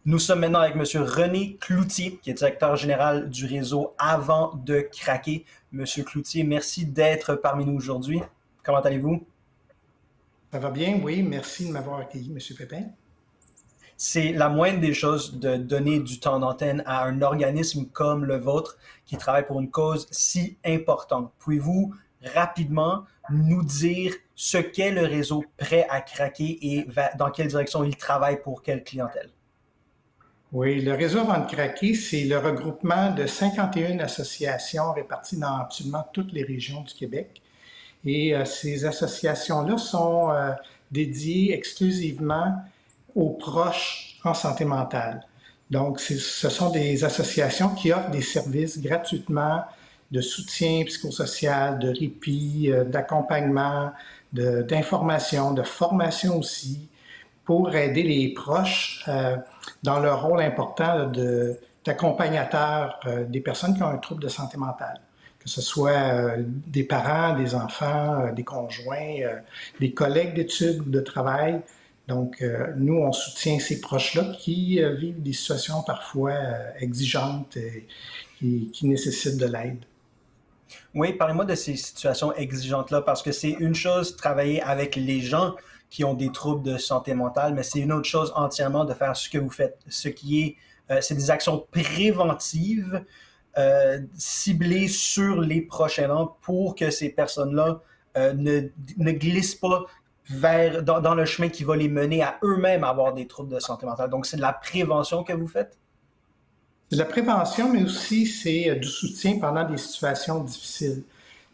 Nous sommes maintenant avec M. René Cloutier, qui est directeur général du réseau Avant de craquer. M. Cloutier, merci d'être parmi nous aujourd'hui. Comment allez-vous? Ça va bien, oui. Merci de m'avoir accueilli, M. Pépin. C'est la moindre des choses de donner du temps d'antenne à un organisme comme le vôtre qui travaille pour une cause si importante. Pouvez-vous rapidement nous dire ce qu'est le réseau Prêt à craquer et dans quelle direction il travaille pour quelle clientèle? Oui, le réseau Avant de craquer, c'est le regroupement de 51 associations réparties dans absolument toutes les régions du Québec. Et ces associations-là sont dédiées exclusivement aux proches en santé mentale. Donc, ce sont des associations qui offrent des services gratuitement de soutien psychosocial, de répit, d'accompagnement, d'information, de formation aussi, pour aider les proches dans leur rôle important d'accompagnateur des personnes qui ont un trouble de santé mentale, que ce soit des parents, des enfants, des conjoints, des collègues d'études ou de travail. Donc, nous, on soutient ces proches-là qui vivent des situations parfois exigeantes et qui nécessitent de l'aide. Oui, parlez-moi de ces situations exigeantes-là, parce que c'est une chose travailler avec les gens qui ont des troubles de santé mentale, mais c'est une autre chose entièrement de faire ce que vous faites, c'est des actions préventives ciblées sur les proches aidants pour que ces personnes-là ne glissent pas dans le chemin qui va les mener à eux-mêmes avoir des troubles de santé mentale. Donc, c'est de la prévention que vous faites? C'est de la prévention, mais aussi c'est du soutien pendant des situations difficiles.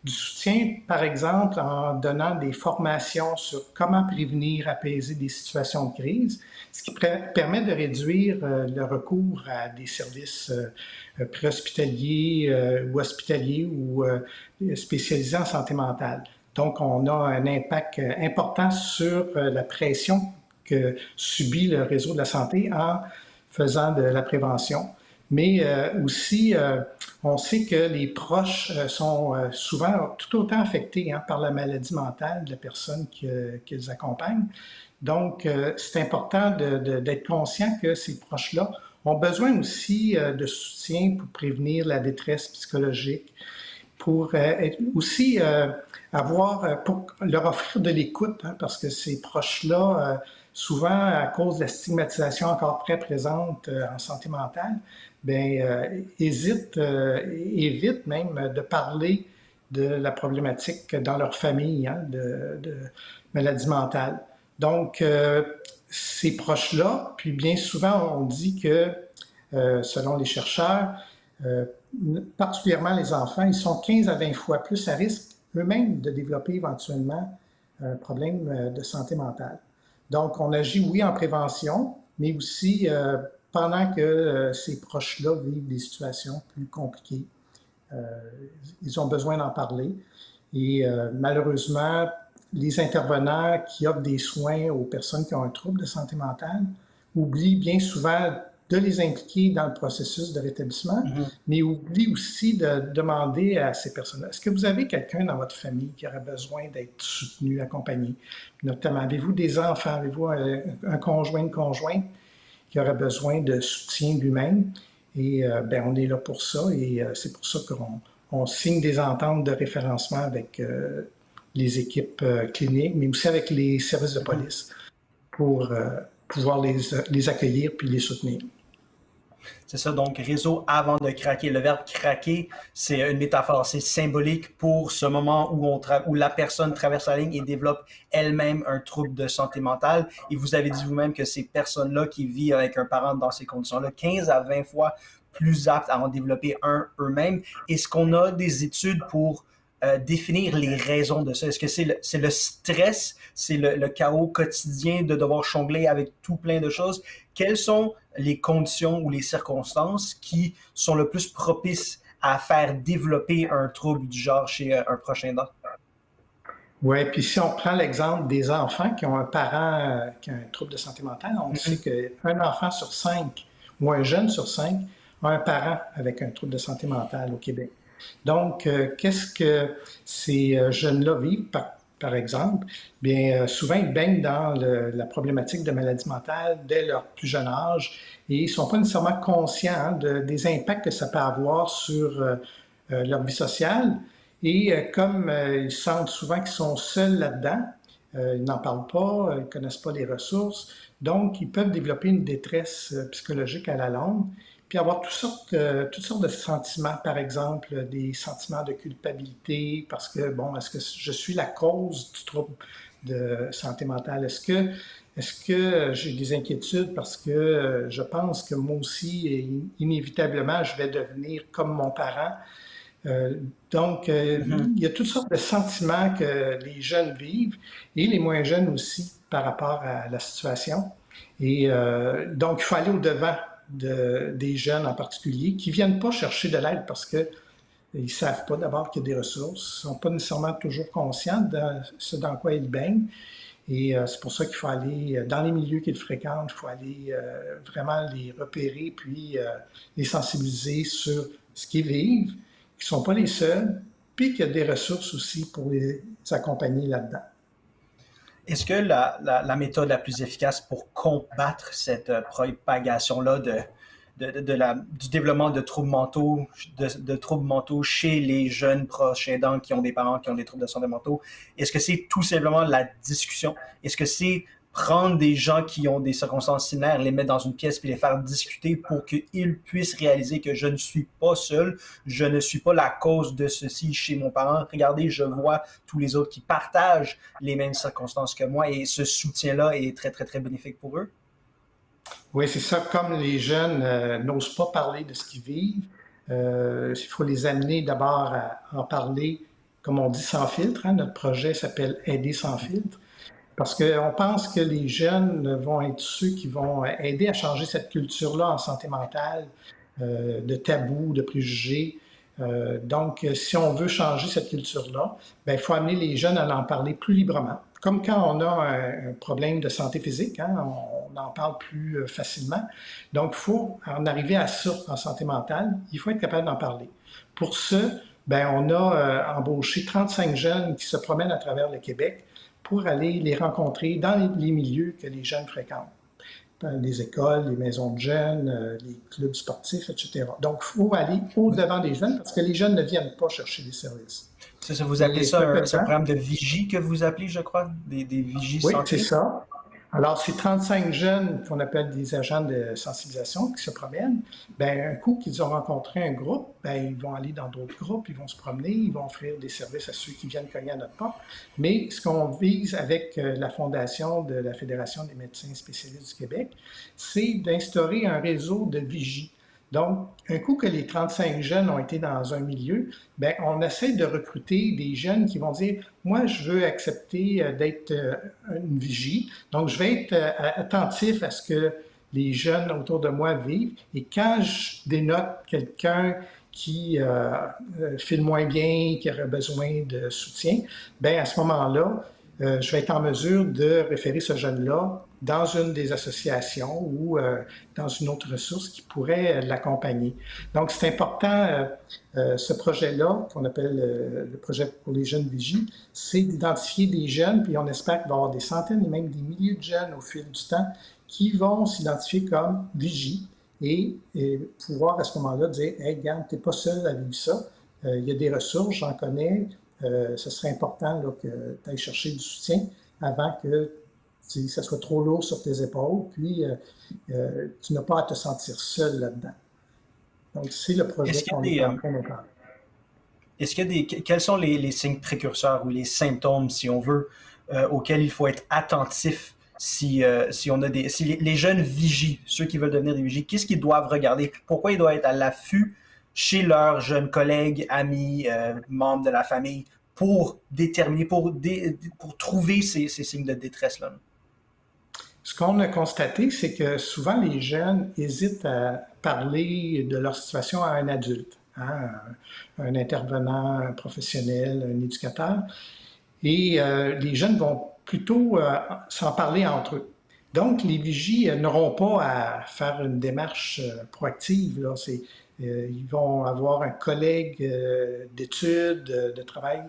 Du soutien, par exemple, en donnant des formations sur comment prévenir, apaiser des situations de crise, ce qui permet de réduire le recours à des services préhospitaliers ou hospitaliers ou spécialisés en santé mentale. Donc, on a un impact important sur la pression que subit le réseau de la santé en faisant de la prévention. Mais aussi, on sait que les proches sont souvent tout autant affectés par la maladie mentale de la personne qu'ils accompagnent. Donc, c'est important d'être conscient que ces proches-là ont besoin aussi de soutien pour prévenir la détresse psychologique, pour aussi pour leur offrir de l'écoute, parce que ces proches-là, souvent à cause de la stigmatisation encore très présente en santé mentale, évitent même de parler de la problématique dans leur famille de maladie mentale. Donc, ces proches-là, puis bien souvent, on dit que, selon les chercheurs, particulièrement les enfants, ils sont 15 à 20 fois plus à risque eux-mêmes de développer éventuellement un problème de santé mentale. Donc, on agit, oui, en prévention, mais aussi pendant que ces proches-là vivent des situations plus compliquées. Ils ont besoin d'en parler. Et malheureusement, les intervenants qui offrent des soins aux personnes qui ont un trouble de santé mentale oublient bien souvent de les impliquer dans le processus de rétablissement, mais oublient aussi de demander à ces personnes-là, est-ce que vous avez quelqu'un dans votre famille qui aurait besoin d'être soutenu, accompagné? Notamment, avez-vous des enfants, avez-vous un conjoint, une conjointe qui aurait besoin de soutien lui-même? Et on est là pour ça, et c'est pour ça qu'on signe des ententes de référencement avec les équipes cliniques, mais aussi avec les services de police pour pouvoir les accueillir puis les soutenir. C'est ça, donc réseau avant de craquer. Le verbe craquer, c'est une métaphore, c'est symbolique pour ce moment où la personne traverse la ligne et développe elle-même un trouble de santé mentale. Et vous avez dit vous-même que ces personnes-là qui vivent avec un parent dans ces conditions-là, 15 à 20 fois plus aptes à en développer un eux-mêmes. Est-ce qu'on a des études pour définir les raisons de ça? Est-ce que c'est le stress, c'est le chaos quotidien de devoir jongler avec tout plein de choses? Quelles sont les conditions ou les circonstances qui sont le plus propices à faire développer un trouble du genre chez un proche aidant? Oui, puis si on prend l'exemple des enfants qui ont un parent qui a un trouble de santé mentale, on sait qu'un enfant sur 5 ou un jeune sur 5 a un parent avec un trouble de santé mentale au Québec. Donc, qu'est-ce que ces jeunes-là vivent? par exemple, bien souvent ils baignent dans la problématique de maladie mentale dès leur plus jeune âge et ils ne sont pas nécessairement conscients hein, des impacts que ça peut avoir sur leur vie sociale. Et comme ils sentent souvent qu'ils sont seuls là-dedans, ils n'en parlent pas, ils ne connaissent pas les ressources, donc ils peuvent développer une détresse psychologique à la longue, puis avoir toutes sortes de sentiments, par exemple des sentiments de culpabilité, parce que, bon, est-ce que je suis la cause du trouble de santé mentale? Est-ce que j'ai des inquiétudes parce que je pense que moi aussi, inévitablement, je vais devenir comme mon parent? Donc, il y a toutes sortes de sentiments que les jeunes vivent et les moins jeunes aussi par rapport à la situation. Et donc, il faut aller au-devant des jeunes en particulier qui ne viennent pas chercher de l'aide parce qu'ils ne savent pas d'abord qu'il y a des ressources, ils ne sont pas nécessairement toujours conscients de ce dans quoi ils baignent. Et c'est pour ça qu'il faut aller dans les milieux qu'ils fréquentent, il faut aller vraiment les repérer puis les sensibiliser sur ce qu'ils vivent, qu'ils ne sont pas les seuls, puis qu'il y a des ressources aussi pour les accompagner là-dedans. Est-ce que la méthode la plus efficace pour combattre cette propagation-là du développement de troubles mentaux chez les jeunes proches aidants qui ont des parents qui ont des troubles de santé mentaux, est-ce que c'est tout simplement la discussion? Est-ce que c'est prendre des gens qui ont des circonstances similaires, les mettre dans une pièce puis les faire discuter pour qu'ils puissent réaliser que je ne suis pas seul, je ne suis pas la cause de ceci chez mon parent. Regardez, je vois tous les autres qui partagent les mêmes circonstances que moi et ce soutien-là est très, très, très bénéfique pour eux. Oui, c'est ça. Comme les jeunes n'osent pas parler de ce qu'ils vivent, il faut les amener d'abord à en parler, comme on dit, sans filtre. Hein. Notre projet s'appelle Aider sans filtre. Parce qu'on pense que les jeunes vont être ceux qui vont aider à changer cette culture-là en santé mentale, de tabous, de préjugés. Donc, si on veut changer cette culture-là, ben, il faut amener les jeunes à en parler plus librement. Comme quand on a un problème de santé physique, hein, on en parle plus facilement. Donc, il faut en arriver à ça en santé mentale. Il faut être capable d'en parler. Pour ce, ben, on a embauché 35 jeunes qui se promènent à travers le Québec pour aller les rencontrer dans les milieux que les jeunes fréquentent. Les écoles, les maisons de jeunes, les clubs sportifs, etc. Donc, il faut aller au-devant des jeunes parce que les jeunes ne viennent pas chercher des services. Ça vous appelez ça un programme de vigie que vous appelez, je crois, des vigies santé? Oui, santé? c'est ça. Alors, ces 35 jeunes qu'on appelle des agents de sensibilisation qui se promènent, bien, un coup qu'ils ont rencontré un groupe, bien, ils vont aller dans d'autres groupes, ils vont se promener, ils vont offrir des services à ceux qui viennent cogner à notre porte. Mais ce qu'on vise avec la fondation de la Fédération des médecins spécialistes du Québec, c'est d'instaurer un réseau de vigies. Donc, un coup que les 35 jeunes ont été dans un milieu, bien, on essaie de recruter des jeunes qui vont dire « Moi, je veux accepter d'être une vigie, donc je vais être attentif à ce que les jeunes autour de moi vivent. Et quand je dénote quelqu'un qui file moins bien, qui aurait besoin de soutien, bien, à ce moment-là, je vais être en mesure de référer ce jeune-là dans une des associations ou dans une autre ressource qui pourrait l'accompagner. Donc, c'est important, ce projet-là, qu'on appelle le projet pour les jeunes vigies, c'est d'identifier des jeunes, puis on espère qu'il va y avoir des centaines et même des milliers de jeunes au fil du temps qui vont s'identifier comme vigies et pouvoir à ce moment-là dire « Hey, regarde, tu n'es pas seul à vivre ça, il y a des ressources, j'en connais, ce serait important là, que tu ailles chercher du soutien avant que ça soit trop lourd sur tes épaules, puis tu n'as pas à te sentir seul là-dedans. » Donc, c'est le projet qu'on est en train de faire. Est-ce qu'il y a quels sont les signes précurseurs ou les symptômes, si on veut, auxquels il faut être attentif si on a si les jeunes vigient, ceux qui veulent devenir des vigies, qu'est-ce qu'ils doivent regarder? Pourquoi ils doivent être à l'affût chez leurs jeunes collègues, amis, membres de la famille, pour déterminer, pour trouver ces signes de détresse-là? Ce qu'on a constaté, c'est que souvent les jeunes hésitent à parler de leur situation à un adulte, hein, un intervenant, un professionnel, un éducateur, et les jeunes vont plutôt s'en parler entre eux. Donc, les vigies n'auront pas à faire une démarche proactive. Là. Ils vont avoir un collègue d'études, de travail,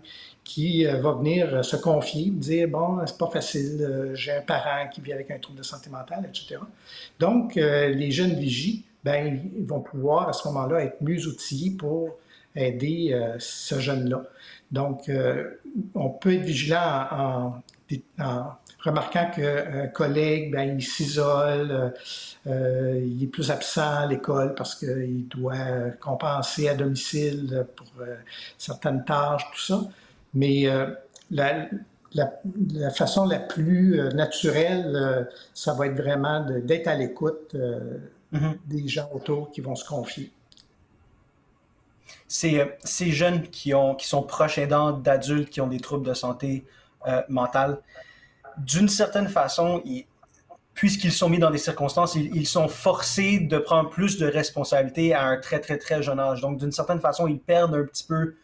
qui va venir se confier, dire, bon, c'est pas facile, j'ai un parent qui vit avec un trouble de santé mentale, etc. Donc, les jeunes vigies, ben, ils vont pouvoir à ce moment-là être mieux outillés pour aider ce jeune-là. Donc, on peut être vigilant en remarquant qu'un collègue, ben, il s'isole, il est plus absent à l'école parce qu'il doit compenser à domicile pour certaines tâches, tout ça. Mais la, la façon la plus naturelle, ça va être vraiment d'être à l'écoute Mhm. des gens autour qui vont se confier. Ces jeunes qui sont proches aidants d'adultes qui ont des troubles de santé mentale, d'une certaine façon, puisqu'ils sont mis dans des circonstances, ils sont forcés de prendre plus de responsabilités à un très, très, très jeune âge. Donc, d'une certaine façon, ils perdent un petit peu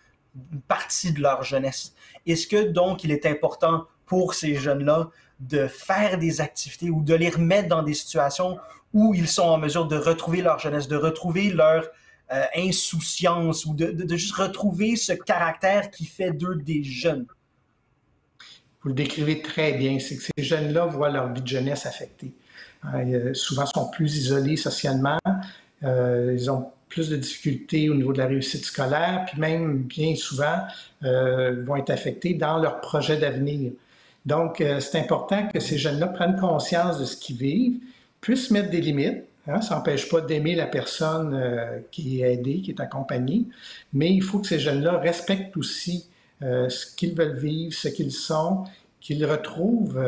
une partie de leur jeunesse. Est-ce que, donc, il est important pour ces jeunes-là de faire des activités ou de les remettre dans des situations où ils sont en mesure de retrouver leur jeunesse, de retrouver leur insouciance ou de juste retrouver ce caractère qui fait d'eux des jeunes? Vous le décrivez très bien, c'est que ces jeunes-là voient leur vie de jeunesse affectée. Souvent, ils sont plus isolés socialement, ils ont plus de difficultés au niveau de la réussite scolaire, puis même bien souvent vont être affectés dans leur projet d'avenir. Donc, c'est important que ces jeunes-là prennent conscience de ce qu'ils vivent, puissent mettre des limites. Hein, ça n'empêche pas d'aimer la personne qui est aidée, qui est accompagnée, mais il faut que ces jeunes-là respectent aussi ce qu'ils veulent vivre, ce qu'ils sont, qu'ils retrouvent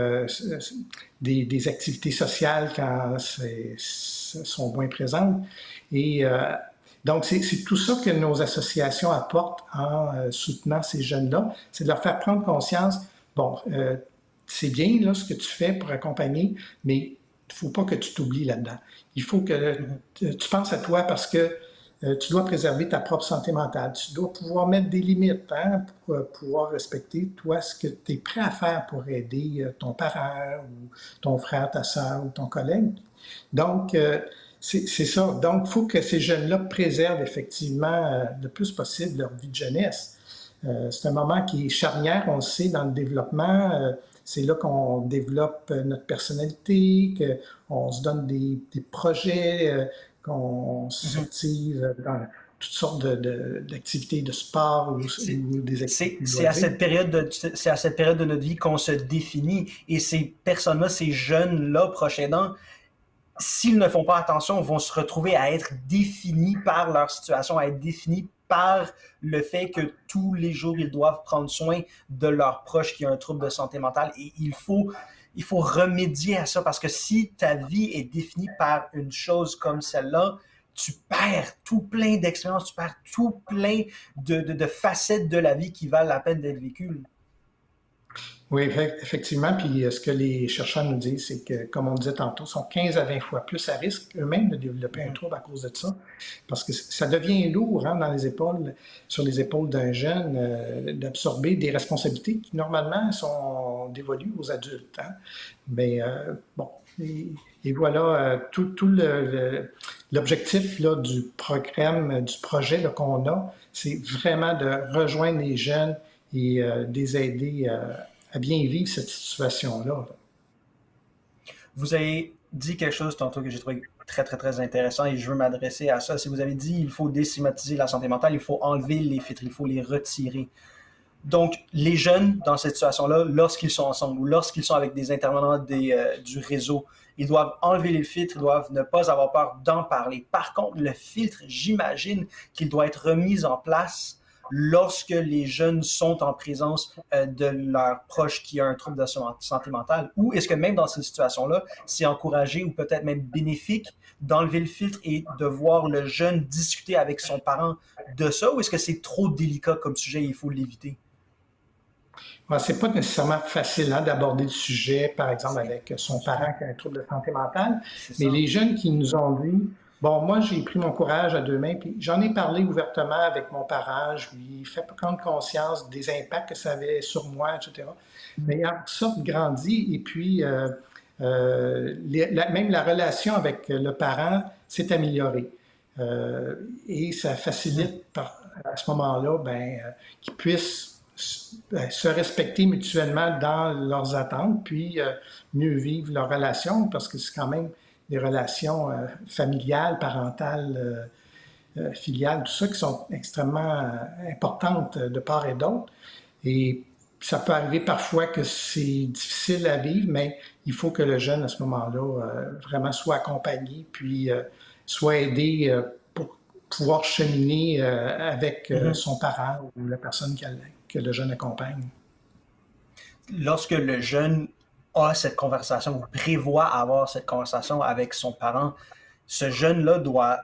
des activités sociales quand sont moins présentes. Et donc, c'est tout ça que nos associations apportent en soutenant ces jeunes-là, c'est de leur faire prendre conscience, bon, c'est bien là, ce que tu fais pour accompagner, mais il ne faut pas que tu t'oublies là-dedans. Il faut que tu penses à toi parce que tu dois préserver ta propre santé mentale. Tu dois pouvoir mettre des limites hein, pour pouvoir respecter, toi, ce que tu es prêt à faire pour aider ton parent ou ton frère, ta soeur ou ton collègue. Donc, c'est ça. Donc, il faut que ces jeunes-là préservent effectivement le plus possible leur vie de jeunesse. C'est un moment qui est charnière, on le sait, dans le développement. C'est là qu'on développe notre personnalité, qu'on se donne des projets, qu'on s'active dans toutes sortes d'activités de sport ou des activités de C'est à loisirs. c'est à cette période de notre vie qu'on se définit. Et ces personnes-là, ces jeunes-là, proches aidants, s'ils ne font pas attention, vont se retrouver à être définis par leur situation, à être définis par le fait que tous les jours, ils doivent prendre soin de leurs proches qui ont un trouble de santé mentale. Et il faut remédier à ça parce que si ta vie est définie par une chose comme celle-là, tu perds tout plein d'expériences, tu perds tout plein de facettes de la vie qui valent la peine d'être vécues. Oui, effectivement. Puis ce que les chercheurs nous disent, c'est que, comme on disait tantôt, sont 15 à 20 fois plus à risque eux-mêmes de développer un trouble à cause de ça. Parce que ça devient lourd hein, dans les épaules, sur les épaules d'un jeune, d'absorber des responsabilités qui normalement sont dévolues aux adultes. Hein. Mais bon, et voilà, tout l'objectif du programme, du projet qu'on a, c'est vraiment de rejoindre les jeunes et de les aider à bien vivre cette situation-là. Vous avez dit quelque chose tantôt que j'ai trouvé très, très, très intéressant et je veux m'adresser à ça. Si vous avez dit il faut déstigmatiser la santé mentale, il faut enlever les filtres, il faut les retirer. Donc, les jeunes, dans cette situation-là, lorsqu'ils sont ensemble ou lorsqu'ils sont avec des intervenants du réseau, ils doivent enlever les filtres, ils doivent ne pas avoir peur d'en parler. Par contre, le filtre, j'imagine qu'il doit être remis en place lorsque les jeunes sont en présence de leurs proches qui ont un trouble de santé mentale? Ou est-ce que même dans ces situations-là, c'est encouragé ou peut-être même bénéfique d'enlever le filtre et de voir le jeune discuter avec son parent de ça? Ou est-ce que c'est trop délicat comme sujet et il faut l'éviter? Ouais, c'est pas nécessairement facile hein, d'aborder le sujet, par exemple, avec son parent qui a un trouble de santé mentale, C'est mais ça. les jeunes qui nous ont dit, bon, moi, j'ai pris mon courage à deux mains, puis j'en ai parlé ouvertement avec mon parent, je lui ai fait prendre conscience des impacts que ça avait sur moi, etc. Mais il a sorte grandi, et puis même la relation avec le parent s'est améliorée. Et ça facilite à ce moment-là qu'ils puissent se respecter mutuellement dans leurs attentes, puis mieux vivre leur relation, parce que c'est quand même des relations familiales, parentales, filiales, tout ça, qui sont extrêmement importantes de part et d'autre. Et ça peut arriver parfois que c'est difficile à vivre, mais il faut que le jeune, à ce moment-là, vraiment soit accompagné, puis soit aidé pour pouvoir cheminer avec son parent ou la personne que le jeune accompagne. Lorsque le jeune a cette conversation ou prévoit avoir cette conversation avec son parent, ce jeune-là doit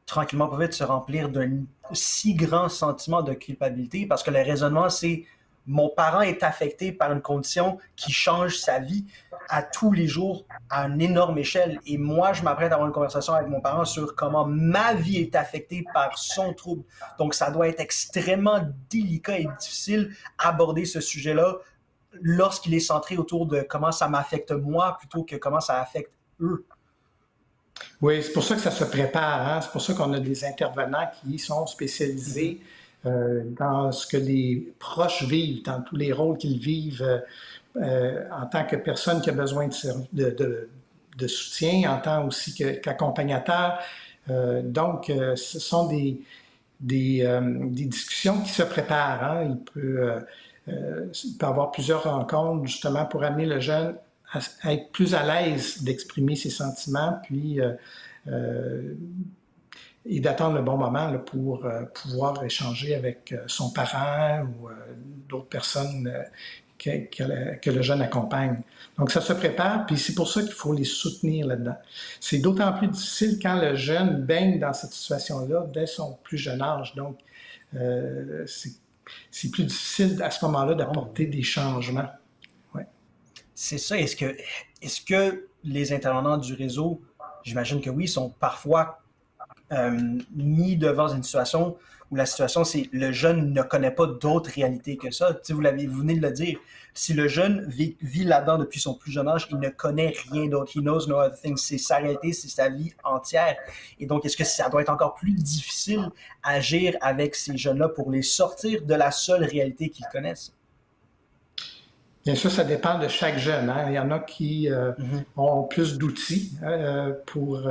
tranquillement pas vite se remplir d'un si grand sentiment de culpabilité parce que le raisonnement, c'est mon parent est affecté par une condition qui change sa vie à tous les jours à une énorme échelle. Et moi, je m'apprête à avoir une conversation avec mon parent sur comment ma vie est affectée par son trouble. Donc, ça doit être extrêmement délicat et difficile d'aborder ce sujet-là lorsqu'il est centré autour de comment ça m'affecte moi plutôt que comment ça affecte eux. Oui, c'est pour ça que ça se prépare. Hein? C'est pour ça qu'on a des intervenants qui sont spécialisés dans ce que les proches vivent, dans tous les rôles qu'ils vivent en tant que personne qui a besoin de soutien, en tant aussi qu'accompagnateur. Donc, ce sont des discussions qui se préparent. Hein? Il peut y avoir plusieurs rencontres justement pour amener le jeune à être plus à l'aise d'exprimer ses sentiments, puis et d'attendre le bon moment là, pour pouvoir échanger avec son parent ou d'autres personnes que le jeune accompagne. Donc, ça se prépare, puis c'est pour ça qu'il faut les soutenir là-dedans. C'est d'autant plus difficile quand le jeune baigne dans cette situation-là dès son plus jeune âge. Donc, c'est plus difficile à ce moment-là d'apporter des changements. Ouais. C'est ça. Est-ce que les intervenants du réseau, j'imagine que oui, sont parfois mis devant une situation où la situation, c'est le jeune ne connaît pas d'autres réalités que ça. Tu sais, vous venez de le dire. Si le jeune vit là-dedans depuis son plus jeune âge, il ne connaît rien d'autre. He knows no other thing. C'est sa réalité, c'est sa vie entière. Et donc, est-ce que ça doit être encore plus difficile d'agir avec ces jeunes-là pour les sortir de la seule réalité qu'ils connaissent? Bien sûr, ça dépend de chaque jeune. Hein. Il y en a qui ont plus d'outils pour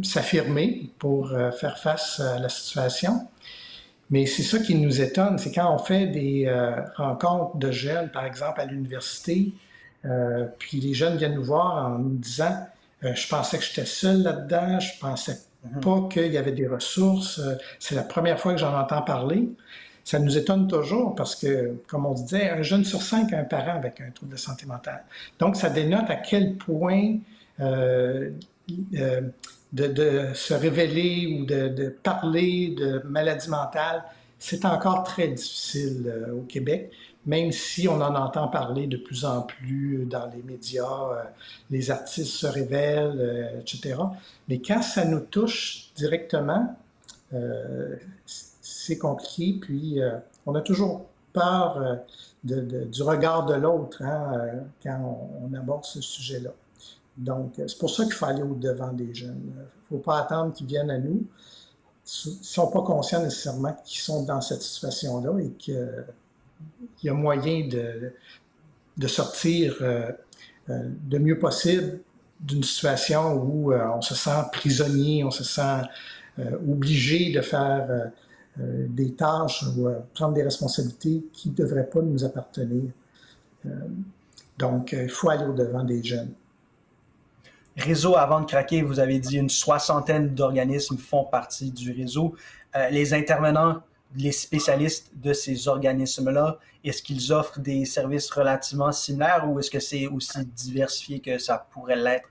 s'affirmer, pour faire face à la situation. Mais c'est ça qui nous étonne, c'est quand on fait des rencontres de jeunes, par exemple à l'université, puis les jeunes viennent nous voir en nous disant je pensais que j'étais seul là-dedans, je pensais pas qu'il y avait des ressources, c'est la première fois que j'en entends parler. Ça nous étonne toujours parce que, comme on disait, un jeune sur 5 a un parent avec un trouble de santé mentale. Donc, ça dénote à quel point de se révéler ou de parler de maladie mentale, c'est encore très difficile au Québec, même si on en entend parler de plus en plus dans les médias, les artistes se révèlent, etc. Mais quand ça nous touche directement, c'est compliqué, puis on a toujours peur du regard de l'autre quand on aborde ce sujet-là. Donc, c'est pour ça qu'il faut aller au-devant des jeunes. Il ne faut pas attendre qu'ils viennent à nous. Ils ne sont pas conscients nécessairement qu'ils sont dans cette situation-là et qu'il y a moyen de sortir le mieux possible d'une situation où on se sent prisonnier, on se sent obligé de faire des tâches ou prendre des responsabilités qui ne devraient pas nous appartenir. Donc, il faut aller au-devant des jeunes. Réseau Avant de craquer, vous avez dit une 60aine d'organismes font partie du réseau. Les intervenants, les spécialistes de ces organismes-là, est-ce qu'ils offrent des services relativement similaires ou est-ce que c'est aussi diversifié que ça pourrait l'être?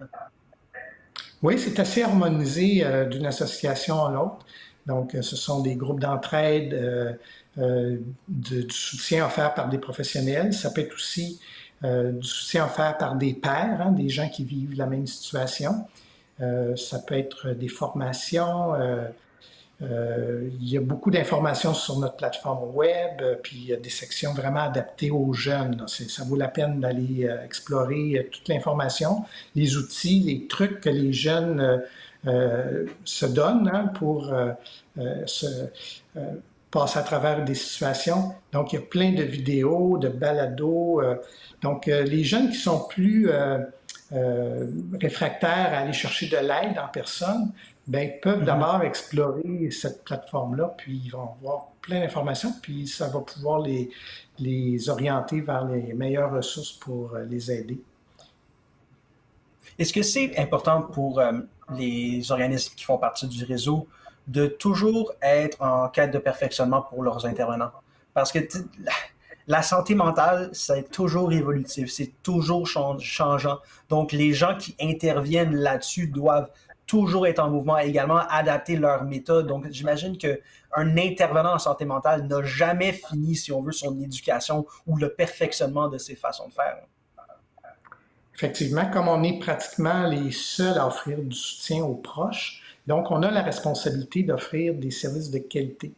Oui, c'est assez harmonisé d'une association à l'autre. Donc, ce sont des groupes d'entraide, du soutien offert par des professionnels. Ça peut être aussi du soutien offert par des pairs, des gens qui vivent la même situation. Ça peut être des formations. Il y a beaucoup d'informations sur notre plateforme web, puis il y a des sections vraiment adaptées aux jeunes. Ça vaut la peine d'aller explorer toute l'information, les outils, les trucs que les jeunes se donnent hein, pour se passer à travers des situations. Donc, il y a plein de vidéos, de balados. Donc, les jeunes qui sont plus réfractaires à aller chercher de l'aide en personne, ben, peuvent d'abord explorer cette plateforme-là, puis ils vont voir plein d'informations, puis ça va pouvoir les orienter vers les meilleures ressources pour les aider. Est-ce que c'est important pour les organismes qui font partie du réseau de toujours être en quête de perfectionnement pour leurs intervenants? Parce que la santé mentale, c'est toujours évolutif, c'est toujours changeant. Donc, les gens qui interviennent là-dessus doivent toujours être en mouvement, également adapter leur méthode. Donc, j'imagine qu'un intervenant en santé mentale n'a jamais fini, si on veut, son éducation ou le perfectionnement de ses façons de faire. Effectivement, comme on est pratiquement les seuls à offrir du soutien aux proches, donc on a la responsabilité d'offrir des services de qualité.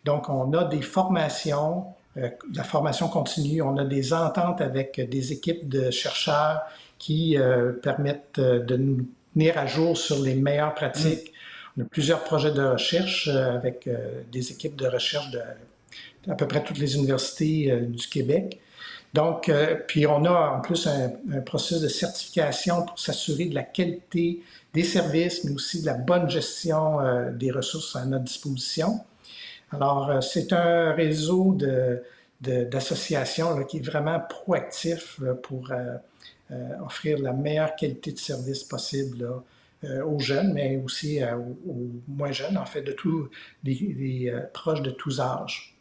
Donc, on a des formations, de la formation continue, on a des ententes avec des équipes de chercheurs qui permettent de nous tenir à jour sur les meilleures pratiques. On a plusieurs projets de recherche avec des équipes de recherche d'à peu près toutes les universités du Québec. Donc, puis on a en plus un processus de certification pour s'assurer de la qualité des services, mais aussi de la bonne gestion des ressources à notre disposition. Alors, c'est un réseau d'associations qui est vraiment proactif pour offrir la meilleure qualité de service possible là, aux jeunes, mais aussi aux moins jeunes, en fait, de tous les proches de tous âges.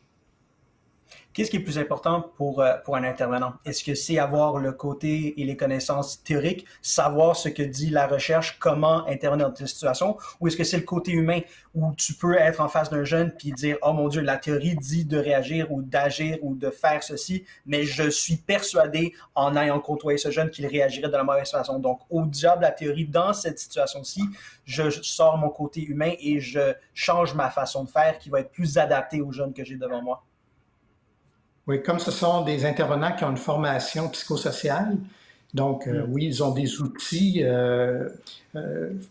Qu'est-ce qui est plus important pour un intervenant? Est-ce que c'est avoir le côté et les connaissances théoriques, savoir ce que dit la recherche, comment intervenir dans cette situation, ou est-ce que c'est le côté humain où tu peux être en face d'un jeune puis dire « Oh mon Dieu, la théorie dit de réagir ou d'agir ou de faire ceci, mais je suis persuadé en ayant côtoyé ce jeune qu'il réagirait de la mauvaise façon. » Donc, au diable la théorie, dans cette situation-ci, je sors mon côté humain et je change ma façon de faire qui va être plus adaptée aux jeunes que j'ai devant moi. Oui, comme ce sont des intervenants qui ont une formation psychosociale, donc oui, ils ont des outils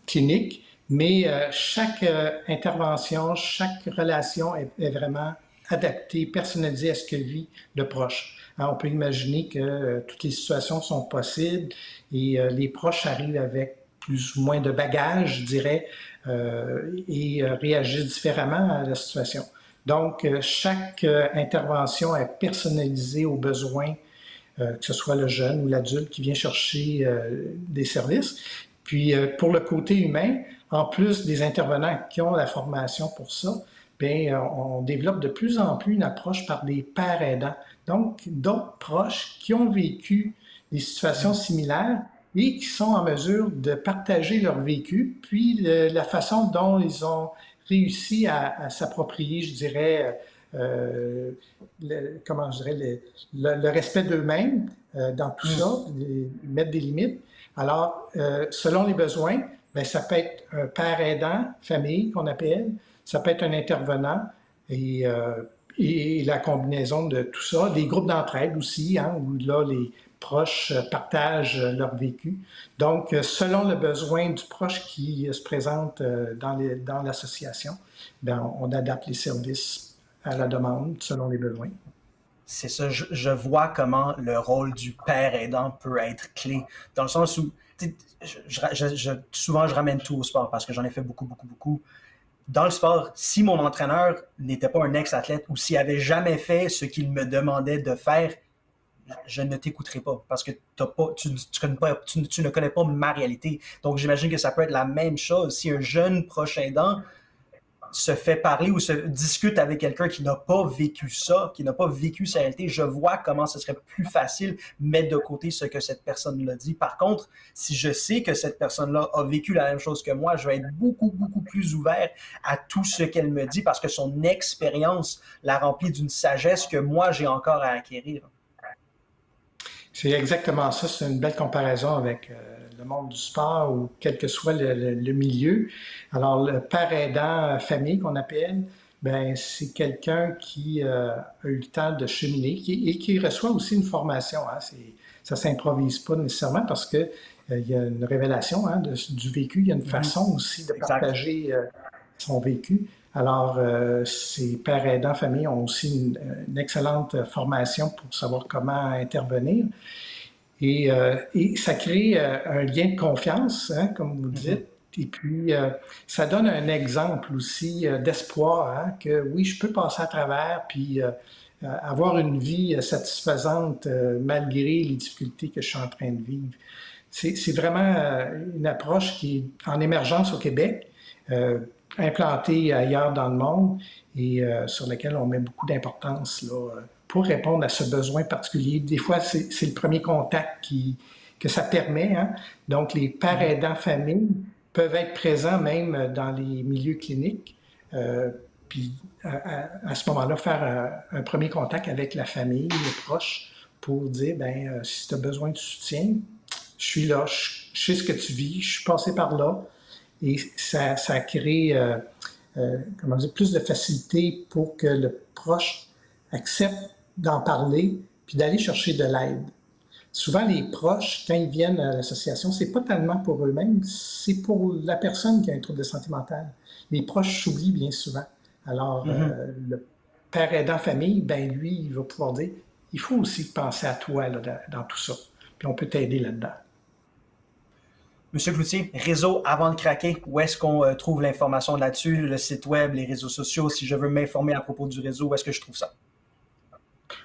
cliniques, mais chaque intervention, chaque relation est vraiment adaptée, personnalisée à ce que vit le proche. Alors, on peut imaginer que toutes les situations sont possibles et les proches arrivent avec plus ou moins de bagages, je dirais, et réagissent différemment à la situation. Donc, chaque intervention est personnalisée aux besoins, que ce soit le jeune ou l'adulte qui vient chercher des services. Puis, pour le côté humain, en plus des intervenants qui ont la formation pour ça, bien, on développe de plus en plus une approche par des pairs aidants. Donc, d'autres proches qui ont vécu des situations similaires et qui sont en mesure de partager leur vécu, puis la façon dont ils ont réussi à s'approprier, je dirais, comment je dirais, le respect d'eux-mêmes dans tout ça, mettre des limites. Alors, selon les besoins, bien, ça peut être un père aidant, famille qu'on appelle, ça peut être un intervenant et la combinaison de tout ça, des groupes d'entraide aussi, hein, où là, les proches partagent leur vécu. Donc, selon le besoin du proche qui se présente dans l'association, bien, on adapte les services à la demande selon les besoins. C'est ça, je vois comment le rôle du père aidant peut être clé, dans le sens où, souvent je ramène tout au sport parce que j'en ai fait beaucoup, beaucoup, beaucoup. Dans le sport, si mon entraîneur n'était pas un ex-athlète ou s'il n'avait jamais fait ce qu'il me demandait de faire, je ne t'écouterai pas parce que tu ne connais pas ma réalité. Donc, j'imagine que ça peut être la même chose. Si un jeune proche aidant se fait parler ou se discute avec quelqu'un qui n'a pas vécu ça, qui n'a pas vécu sa réalité, je vois comment ce serait plus facile mettre de côté ce que cette personne-là dit. Par contre, si je sais que cette personne-là a vécu la même chose que moi, je vais être beaucoup, beaucoup plus ouvert à tout ce qu'elle me dit parce que son expérience la remplit d'une sagesse que moi, j'ai encore à acquérir. C'est exactement ça. C'est une belle comparaison avec le monde du sport ou quel que soit le milieu. Alors, le père aidant famille qu'on appelle, ben c'est quelqu'un qui a eu le temps de cheminer et qui reçoit aussi une formation. Hein. Ça ne s'improvise pas nécessairement parce que il y a une révélation hein, du vécu, il y a une façon aussi de Exact. partager son vécu. Alors, ces pères aidants familles ont aussi une excellente formation pour savoir comment intervenir. Et ça crée un lien de confiance, hein, comme vous dites. Et puis, ça donne un exemple aussi d'espoir, hein, que oui, je peux passer à travers, puis avoir une vie satisfaisante malgré les difficultés que je suis en train de vivre. C'est vraiment une approche qui est en émergence au Québec, implantée ailleurs dans le monde et sur laquelle on met beaucoup d'importance là, pour répondre à ce besoin particulier. Des fois, c'est le premier contact que ça permet. Hein? Donc, les pères aidants familles peuvent être présents même dans les milieux cliniques. Puis, à ce moment-là, faire un premier contact avec la famille, les proches, pour dire, ben, si tu as besoin de soutien, je suis là, je sais ce que tu vis, je suis passé par là. Et ça crée comment dire, plus de facilité pour que le proche accepte d'en parler puis d'aller chercher de l'aide. Souvent, les proches, quand ils viennent à l'association, c'est pas tellement pour eux-mêmes, c'est pour la personne qui a un trouble de santé mentale. Les proches s'oublient bien souvent. Alors, le père aidant famille, ben lui, il va pouvoir dire, il faut aussi penser à toi là, dans tout ça. Puis on peut t'aider là-dedans. Monsieur Cloutier, réseau avant de craquer, où est-ce qu'on trouve l'information là-dessus, le site web, les réseaux sociaux, si je veux m'informer à propos du réseau, où est-ce que je trouve ça?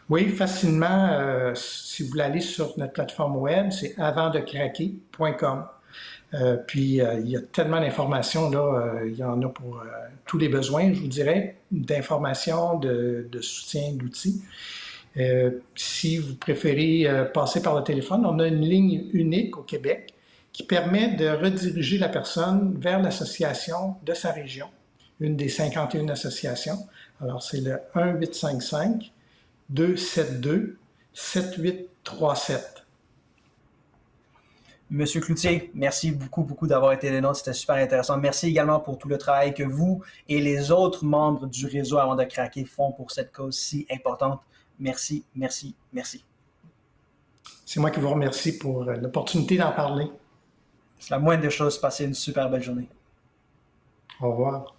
Oui, facilement, si vous voulez aller sur notre plateforme web, c'est avantdecraquer.com. Puis, il y a tellement d'informations, là, il y en a pour tous les besoins, je vous dirais, d'informations, de soutien, d'outils. Si vous préférez passer par le téléphone, on a une ligne unique au Québec qui permet de rediriger la personne vers l'association de sa région, une des 51 associations. Alors, c'est le 1-855-272-7837. Monsieur Cloutier, merci beaucoup d'avoir été des nôtres. C'était super intéressant. Merci également pour tout le travail que vous et les autres membres du réseau Avant de craquer font pour cette cause si importante. Merci. C'est moi qui vous remercie pour l'opportunité d'en parler. C'est la moindre des choses. Passez une super belle journée. Au revoir.